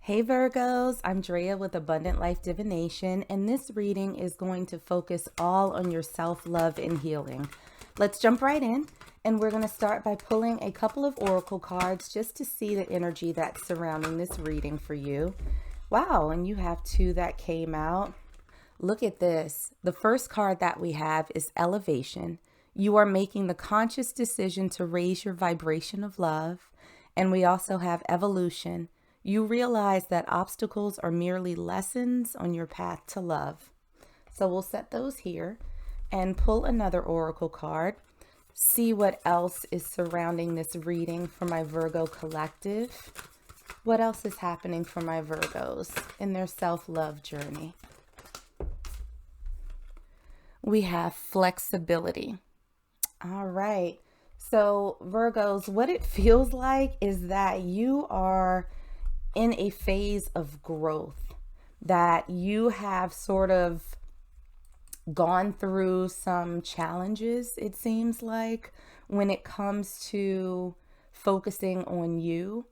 Hey Virgos, I'm Drea with Abundant Life Divination, and this reading is going to focus all on your self-love and healing. Let's jump right in, and we're going to start by pulling a couple of oracle cards just to see the energy that's surrounding this reading for you. Wow, and you have two that came out. Look at this. The first card that we have is Elevation. You are making the conscious decision to raise your vibration of love. And we also have Evolution. You realize that obstacles are merely lessons on your path to love. So we'll set those here and pull another oracle card. See what else is surrounding this reading for my Virgo collective. What else is happening for my Virgos in their self-love journey? We have flexibility. All right. So Virgos, what it feels like is that you are in a phase of growth, that you have sort of gone through some challenges, it seems like, when it comes to focusing on you,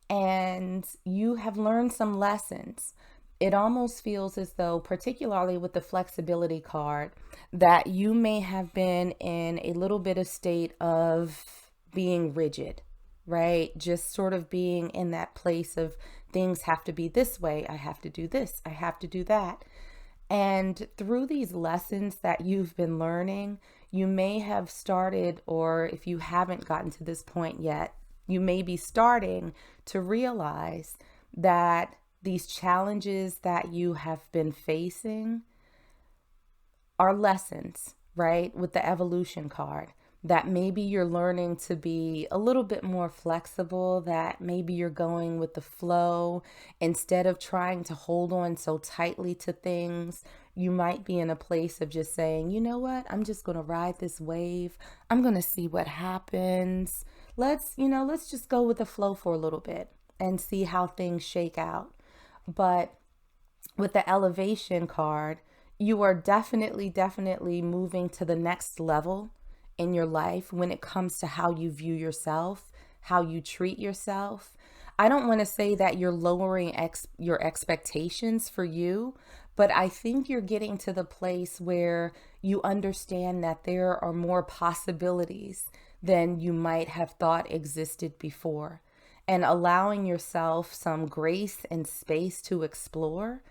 and you have learned some lessons. It almost feels as though, particularly with the flexibility card, that you may have been in a little bit of state of being rigid, right? Just sort of being in that place of things have to be this way. I have to do this. I have to do that. And through these lessons that you've been learning, you may have started, or if you haven't gotten to this point yet, you may be starting to realize that these challenges that you have been facing are lessons, right? With the Evolution card, that maybe you're learning to be a little bit more flexible, that maybe you're going with the flow instead of trying to hold on so tightly to things. You might be in a place of just saying, you know what, I'm just going to ride this wave. I'm going to see what happens. Let's just go with the flow for a little bit and see how things shake out. But with the Elevation card, you are definitely moving to the next level in your life when it comes to how you view yourself, how you treat yourself. I don't want to say that you're lowering your expectations for you, but I think you're getting to the place where you understand that there are more possibilities than you might have thought existed before. And allowing yourself some grace and space to explore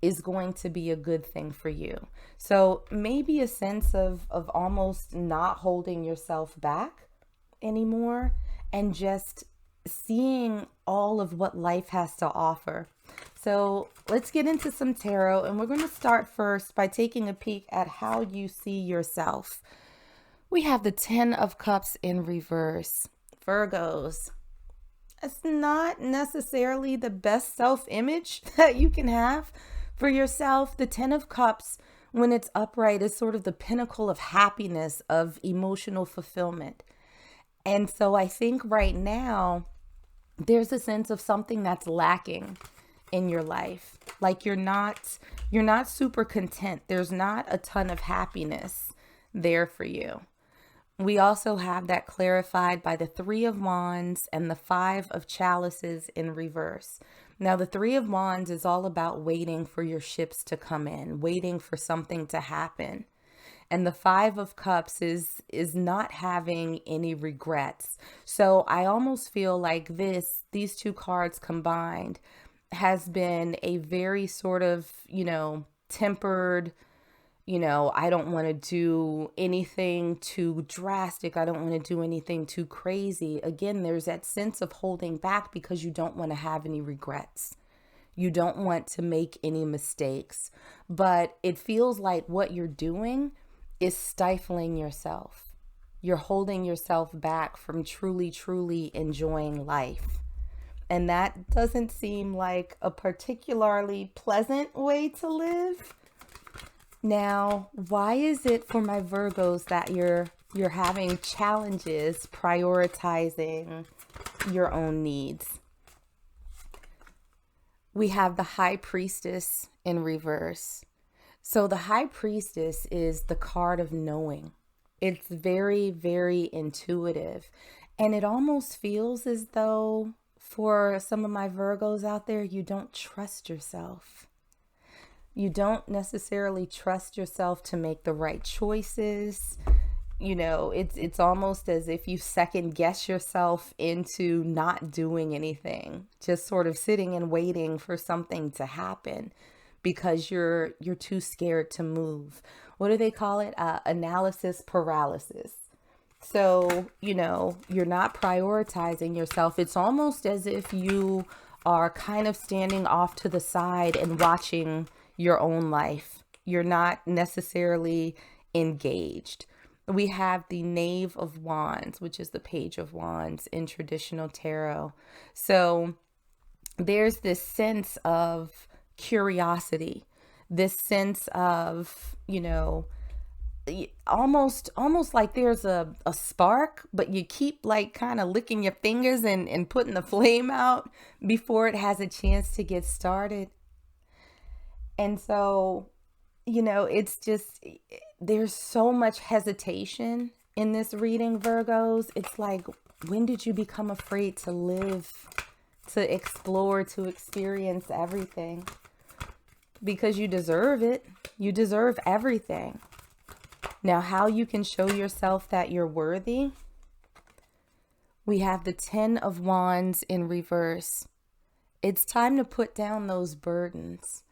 is going to be a good thing for you. So maybe a sense of almost not holding yourself back anymore and just seeing all of what life has to offer. So let's get into some tarot, and we're going to start first by taking a peek at how you see yourself. We have the 10 of Cups in reverse. Virgos, it's not necessarily the best self-image that you can have for yourself. The 10 of Cups, when it's upright, is sort of the pinnacle of happiness, of emotional fulfillment. And so I think right now there's a sense of something that's lacking in your life. Like you're not super content. There's not a ton of happiness there for you. We also have that clarified by the Three of Wands and the Five of Chalices in reverse. Now, the Three of Wands is all about waiting for your ships to come in, waiting for something to happen. And the Five of Cups is not having any regrets. So I almost feel like these two cards combined has been a very sort of, tempered, I don't want to do anything too drastic. I don't want to do anything too crazy. Again, there's that sense of holding back because you don't want to have any regrets. You don't want to make any mistakes. But it feels like what you're doing is stifling yourself. You're holding yourself back from truly enjoying life. And that doesn't seem like a particularly pleasant way to live. Now, why is it for my Virgos that you're having challenges prioritizing your own needs? We have the High Priestess in reverse. So the High Priestess is the card of knowing. It's very intuitive. And it almost feels as though For some of my Virgos out there, you don't trust yourself. You don't necessarily trust yourself to make the right choices. It's almost as if you second guess yourself into not doing anything, just sort of sitting and waiting for something to happen because you're too scared to move. What do they call it? Analysis paralysis. So, you're not prioritizing yourself. It's almost as if you are kind of standing off to the side and watching your own life. You're not necessarily engaged. We have the Knave of Wands, which is the Page of Wands in traditional tarot. So there's this sense of curiosity, this sense of, almost like there's a spark, but you keep like kind of licking your fingers and putting the flame out before it has a chance to get started. And so, it's just, there's so much hesitation in this reading, Virgos. It's like, when did you become afraid to live, to explore, to experience everything? Because you deserve it. You deserve everything. Now, how you can show yourself that you're worthy? We have the Ten of Wands in reverse. It's time to put down those burdens,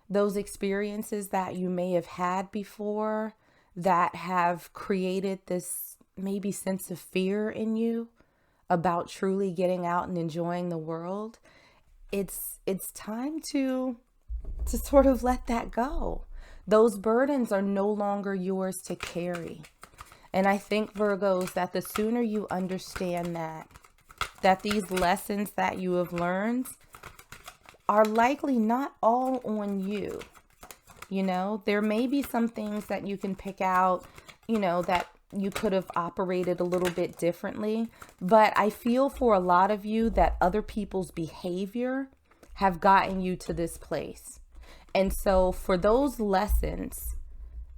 those experiences that you may have had before that have created this maybe sense of fear in you about truly getting out and enjoying the world. It's time to sort of let that go. Those burdens are no longer yours to carry. And I think, Virgos, that the sooner you understand that these lessons that you have learned are likely not all on you. There may be some things that you can pick out, that you could have operated a little bit differently. But I feel for a lot of you that other people's behavior have gotten you to this place. And so for those lessons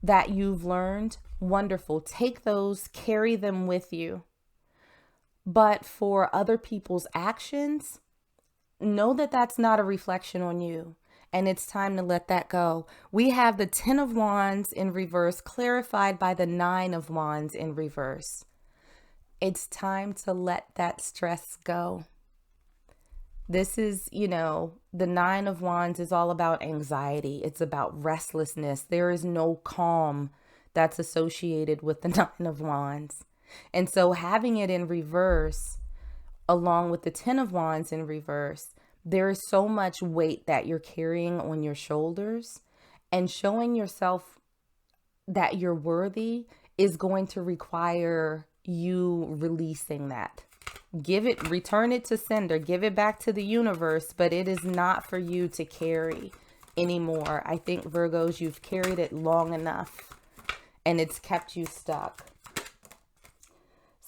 that you've learned, wonderful. Take those, carry them with you. But for other people's actions, know that that's not a reflection on you. And it's time to let that go. We have the Ten of Wands in reverse, clarified by the Nine of Wands in reverse. It's time to let that stress go. This is, the Nine of Wands is all about anxiety. It's about restlessness. There is no calm that's associated with the Nine of Wands. And so having it in reverse, along with the Ten of Wands in reverse, there is so much weight that you're carrying on your shoulders, and showing yourself that you're worthy is going to require you releasing that. Return it to sender, give it back to the universe, but it is not for you to carry anymore. I think, Virgos, you've carried it long enough and it's kept you stuck.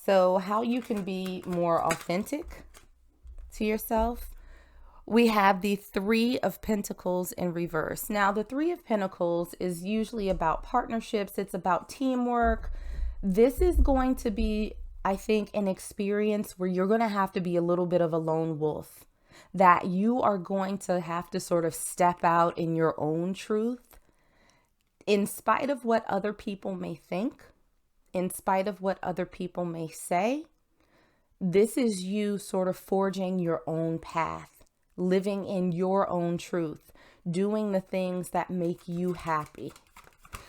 So how you can be more authentic to yourself? We have the Three of Pentacles in reverse. Now, the Three of Pentacles is usually about partnerships. It's about teamwork. This is going to be, I think, an experience where you're going to have to be a little bit of a lone wolf, that you are going to have to sort of step out in your own truth, in spite of what other people may think, in spite of what other people may say. This is you sort of forging your own path, living in your own truth, doing the things that make you happy.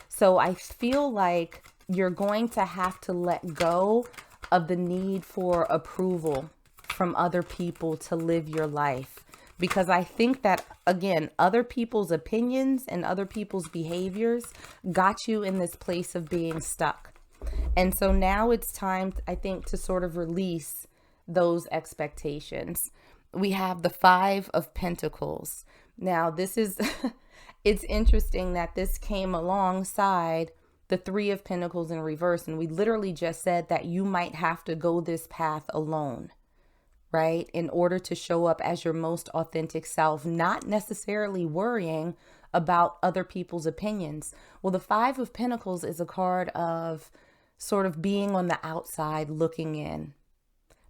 So I feel like you're going to have to let go of the need for approval from other people to live your life. Because I think that, again, other people's opinions and other people's behaviors got you in this place of being stuck. And so now it's time, I think, to sort of release those expectations. We have the Five of Pentacles. Now, this is, it's interesting that this came alongside the Three of Pentacles in reverse. And we literally just said that you might have to go this path alone, right? In order to show up as your most authentic self, not necessarily worrying about other people's opinions. Well, the Five of Pentacles is a card of sort of being on the outside looking in,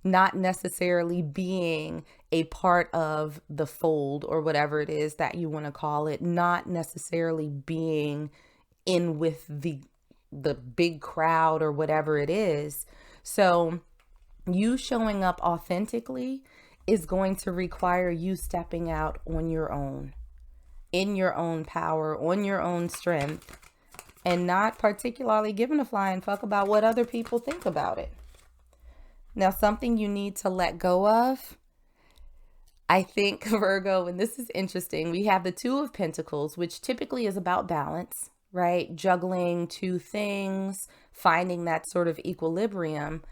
not necessarily being a part of the fold or whatever it is that you want to call it, not necessarily being in with the big crowd or whatever it is. So you showing up authentically is going to require you stepping out on your own, in your own power, on your own strength, and not particularly giving a flying fuck about what other people think about it. Now, something you need to let go of, I think, Virgo, and this is interesting, we have the Two of Pentacles, which typically is about balance, right? Juggling two things, finding that sort of equilibrium.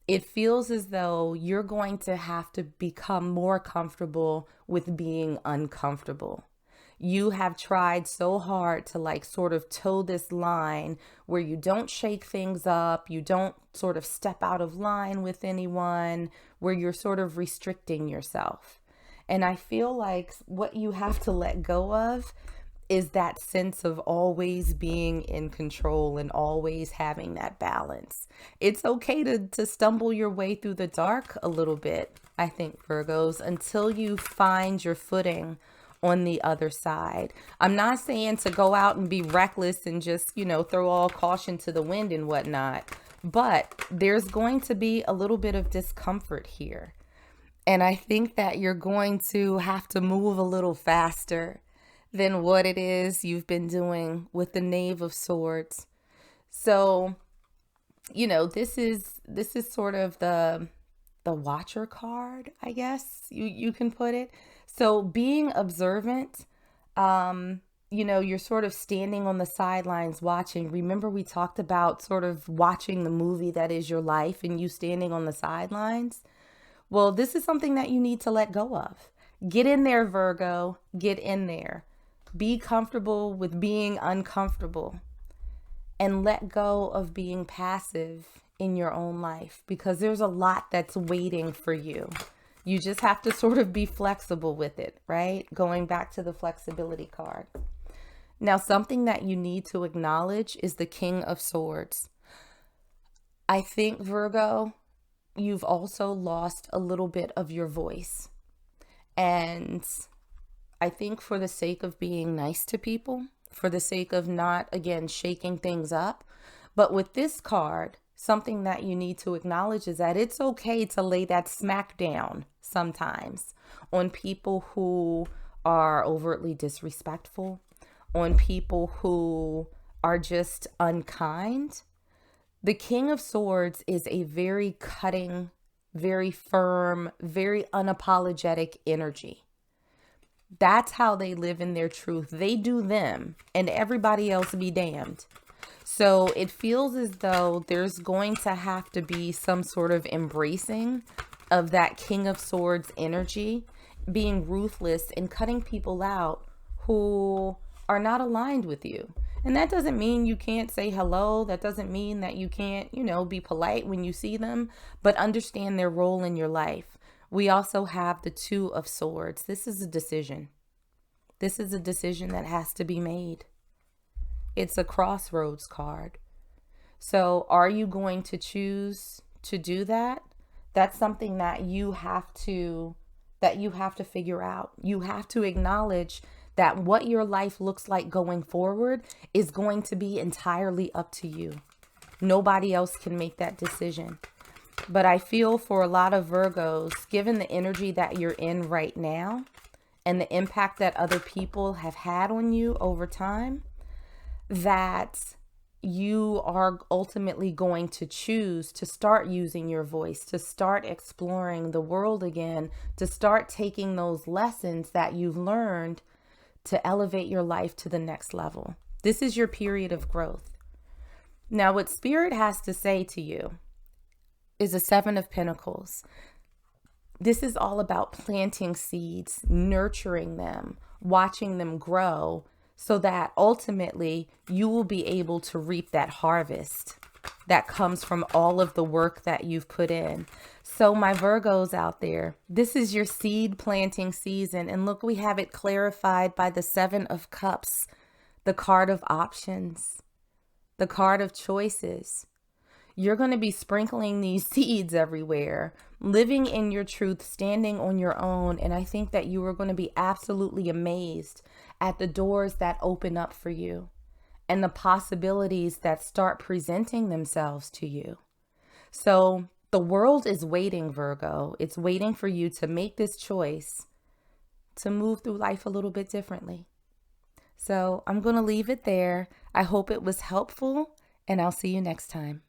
It feels as though you're going to have to become more comfortable with being uncomfortable. You have tried so hard to like sort of toe this line where you don't shake things up, you don't sort of step out of line with anyone, where you're sort of restricting yourself. And I feel like what you have to let go of is that sense of always being in control and always having that balance. It's okay to stumble your way through the dark a little bit, I think, Virgos, until you find your footing on the other side. I'm not saying to go out and be reckless and just, throw all caution to the wind and whatnot, but there's going to be a little bit of discomfort here. And I think that you're going to have to move a little faster than what it is you've been doing with the Knave of Swords. So, this is sort of the Watcher card, I guess you can put it. So being observant, you're sort of standing on the sidelines watching. Remember, we talked about sort of watching the movie that is your life and you standing on the sidelines. Well, this is something that you need to let go of. Get in there, Virgo. Get in there. Be comfortable with being uncomfortable and let go of being passive in your own life, because there's a lot that's waiting for you. You just have to sort of be flexible with it, right? Going back to the flexibility card. Now, something that you need to acknowledge is the King of Swords. I think, Virgo, you've also lost a little bit of your voice. And I think for the sake of being nice to people, for the sake of not, again, shaking things up. But with this card, something that you need to acknowledge is that it's okay to lay that smack down sometimes on people who are overtly disrespectful, on people who are just unkind. The King of Swords is a very cutting, very firm, very unapologetic energy. That's how they live in their truth. They do them and everybody else be damned. So it feels as though there's going to have to be some sort of embracing of that King of Swords energy, being ruthless and cutting people out who are not aligned with you. And that doesn't mean you can't say hello. That doesn't mean that you can't, be polite when you see them, but understand their role in your life. We also have the Two of Swords. This is a decision. This is a decision that has to be made. It's a crossroads card. So are you going to choose to do that? That's something that you have to figure out. You have to acknowledge that what your life looks like going forward is going to be entirely up to you. Nobody else can make that decision. But I feel for a lot of Virgos, given the energy that you're in right now and the impact that other people have had on you over time, that you are ultimately going to choose to start using your voice, to start exploring the world again, to start taking those lessons that you've learned to elevate your life to the next level. This is your period of growth. Now, what Spirit has to say to you is a Seven of Pentacles. This is all about planting seeds, nurturing them, watching them grow, so that ultimately you will be able to reap that harvest that comes from all of the work that you've put in. So my Virgos out there, this is your seed planting season. And look, we have it clarified by the Seven of Cups, the card of options, the card of choices. You're going to be sprinkling these seeds everywhere, living in your truth, standing on your own. And I think that you are going to be absolutely amazed at the doors that open up for you and the possibilities that start presenting themselves to you. So the world is waiting, Virgo. It's waiting for you to make this choice to move through life a little bit differently. So I'm going to leave it there. I hope it was helpful, and I'll see you next time.